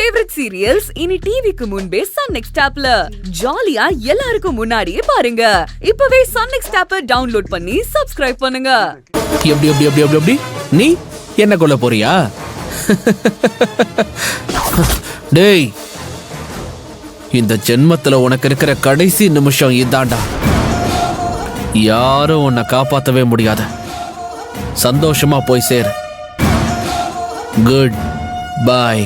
Favourite serials இனி டிவிக்கு முன்பே சன் நெக்ஸ்ட் ஆப்ல ஜாலியா எல்லாருக்கும் முன்னாடியே பாருங்க. இப்பவே சன் நெக்ஸ்ட் ஆப்பை டவுன்லோட் பண்ணி சப்ஸ்கிரைப் பண்ணுங்க. எப்படி எப்படி எப்படி எப்படி எப்படி நீ என்ன கொல்ல போறியா? டேய், இந்த ஜென்மத்துல உனக்கு இருக்கிற கடைசி நிமிஷம் இதாண்டா. யாரும் உன்னை காப்பாத்தவே முடியாது. சந்தோஷமா போய் சேரு. Good bye.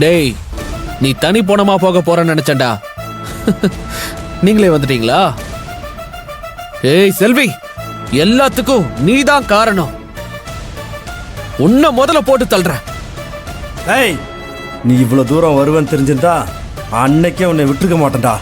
டேய், நீ தனி போனமா போக போறன்னு நினைச்சேன்டா. நீங்களே வந்துட்டீங்களா? ஏய் செல்வி, எல்லாத்துக்கும் நீதான் காரணம். உன்னை முதல்ல போட்டு தள்ளுற. ஏய், நீ இவ்வளவு தூரம் வருவேன்னு தெரிஞ்சிருந்தா அன்னைக்கே உன்னை விட்டுருக்க மாட்டேன்டா.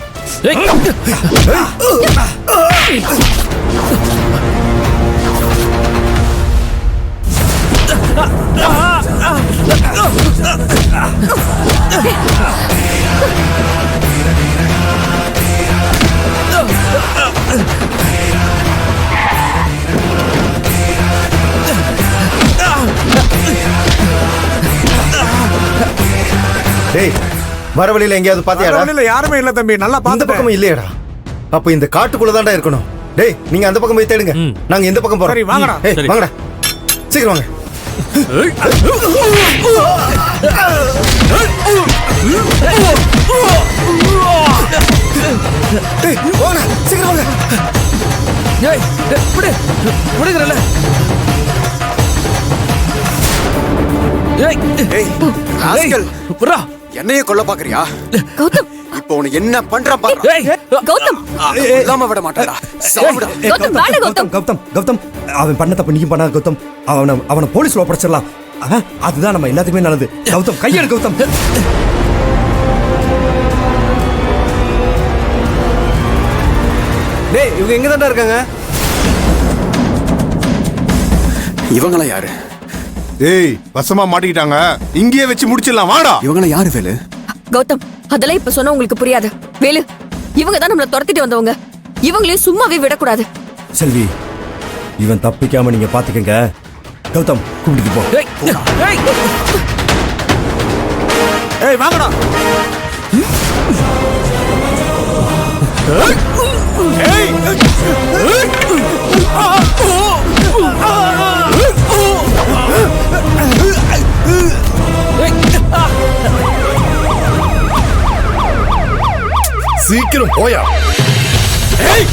டேய், வர வழியில எங்கேயாவது பாத்தியாடா? வழியில யாருமே இல்ல தம்பி, நல்லா அந்த பக்கமும் இல்லையடா. அப்ப இந்த காட்டுக்குள்ள தான்டா இருக்கணும். டேய், நீங்க அந்த பக்கம் போய் தேடுங்க, நாங்க இந்த பக்கம் போறோம். சரி வாங்கடா. ஏய் வாங்கடா, சீக்கிரம் வாங்க. டேய் வாங்க, சீக்கிரம் வாங்க. ஏய், விடு, விடுங்கறல. ஏய் ஏய் ராஸ்கல், புறா, என்னையே கொல்ல பாக்குறியா? கௌதம், இப்போ உனக்கு என்ன பண்றான் பாரு. ஏய் கௌதம், இல்லாம விட மாட்டாடா. சாவுடா. கௌதம், வேணாம் கௌதம். கௌதம் கௌதம், அவன் பண்ண தப்பு நீங்க பண்ணாத கௌதம். அவனை போலீஸ்ல ஒப்படைச்சிடலாம். அதுதான் நம்ம எல்லாத்துக்குமே நல்லது. கௌதம், கையெடு கௌதம். டேய், இவங்க எங்க தான்டா இருக்காங்க? இவங்கள யாரு? ஏய், வசமா மாட்டிக்கிட்டாங்க. இங்கேயே வச்சு முடிச்சிடலாம், வாடா. இவங்கள யாரு வேலு? கௌதம், அதெல்லாம் இப்ப சொன்னா உங்களுக்கு புரியாது. வேலு, இவங்க தான் நம்மள துரத்திட்டு வந்தவங்க. இவங்களையும் சும்மாவே விடக்கூடாது. செல்வி, இவன் தப்பிக்காம நீங்க பாத்துக்கங்க. கௌதம், கூப்பிட்டு போ. ஏய் ஏய், ஏய் வாங்கடா. ஏய் சீக்கிரம் போயா. ஏய்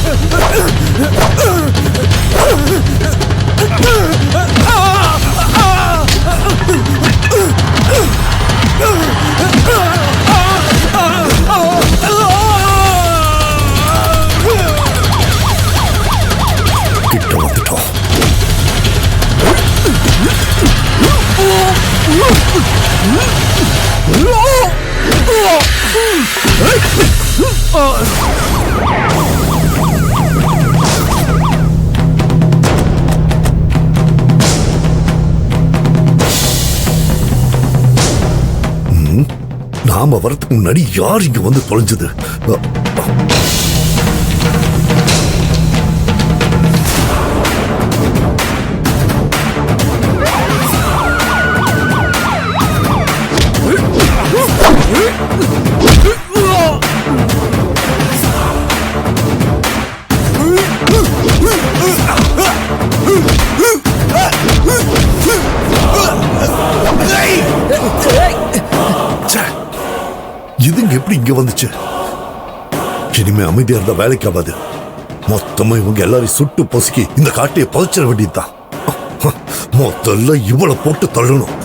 கிட்ட வந்துட்டோம். நாம வரதுக்கு முன்னாடி யார் இங்க வந்து தொலைஞ்சது? ச்சே, இதுங்க எப்படி இங்க வந்துச்சு? இனிமே அமைதியா இருந்தா வேலைக்கு ஆகாது. மொத்தமா இவங்க எல்லாரையும் சுட்டு பொசுக்கி இந்த காட்டையை புதைச்சிட வேண்டியதுதான். முதல்ல இவளை போட்டு தள்ளணும்.